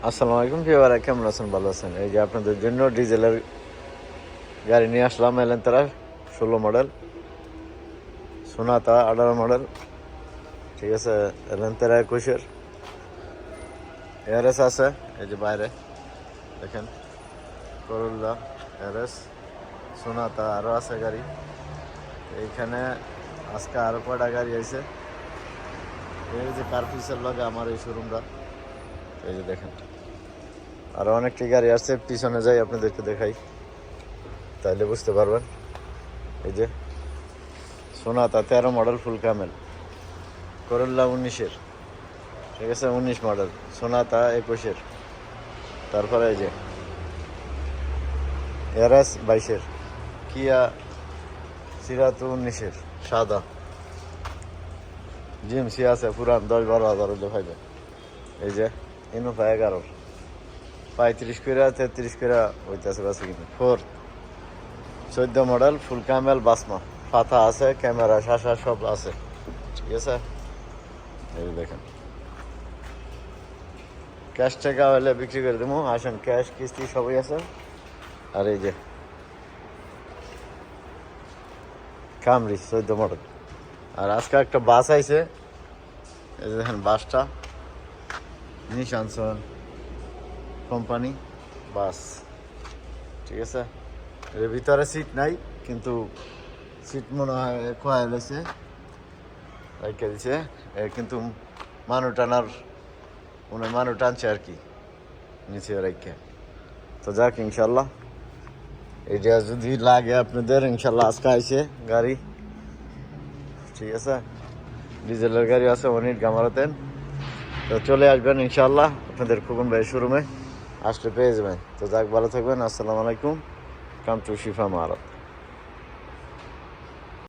আসসালামু আলাইকুম ফিওয়ারা, কেমন আছেন? ভালো আছেন? এই যে আপনাদের জন্য ডিজেলের গাড়ি নিয়ে আসলাম। এলেন্তারা 16 মডেল, সোনাতা 18 মডেল, ঠিক আছে। এলেন্তারা 21-এর এআরএস আছে। এই যে বাইরে দেখেন, করোলা, এআরএস, সোনাতা আরও আছে গাড়ি। এইখানে আজকে আরও কয়টা গাড়ি আছে। এই যে কার্পিসের লগে আমার এই শোরুমটা, এই যে দেখেন আরও অনেকটি গাড়ি আসছে। পিছনে যাই আপনাদেরকে দেখাই, তাইলে বুঝতে পারবেন। এই যে সোনাতা 13 মডেল ফুল ক্যামেল, করোলা 19-এর, ঠিক আছে, 19 মডেল, সোনাতা 21-এর, তারপরে এই যে এআরএস 22-এর, কিয়া সিরাতো 19-এর সাদা, জিএমসি আছে পুরান 10-12 হাজার হলে পাইবে। এই যে ইনোভা 11-র 35 করে 33 করে হইতেছে বাসে কিন্তু। 14 মডেল ফুল ক্যামেল বাসমা, ফাতা আছে, ক্যামেরা শাসা সব আছে, ঠিক আছে। এই দেখেন, ক্যাশ টাকা হলে বিক্রি করে দেবো, আসেন, ক্যাশ কিস্তি সবই আছে। আর এই যে কামরি 14 মডেল। আর আজকে একটা বাস আইছে, এই যে দেখেন বাসটা, নিশানসন কোম্পানি বাস, ঠিক আছে। এর ভিতরে সিট নাই, কিন্তু সিট মনে হয় খোয়া লেছে, রেখে দিছে, কিন্তু মানুষ টানার মনে হয় মানুষ টানছে আর কি নিচে রেখে। তো যাক, ইনশাল্লাহ এটা যদি লাগে আপনাদের, ইনশাল্লাহ আজকে আইছে গাড়ি, ঠিক আছে। ডিজেলের গাড়ি আছে অনেক গামারাতেন, তো চলে আসবেন ইনশাল্লাহ আপনাদের খোকন ভাই শোরুমে আসলে পেয়ে যাবেন। তো যাক, ভালো থাকবেন। আসসালামু আলাইকুম। Come to Shifa Marat.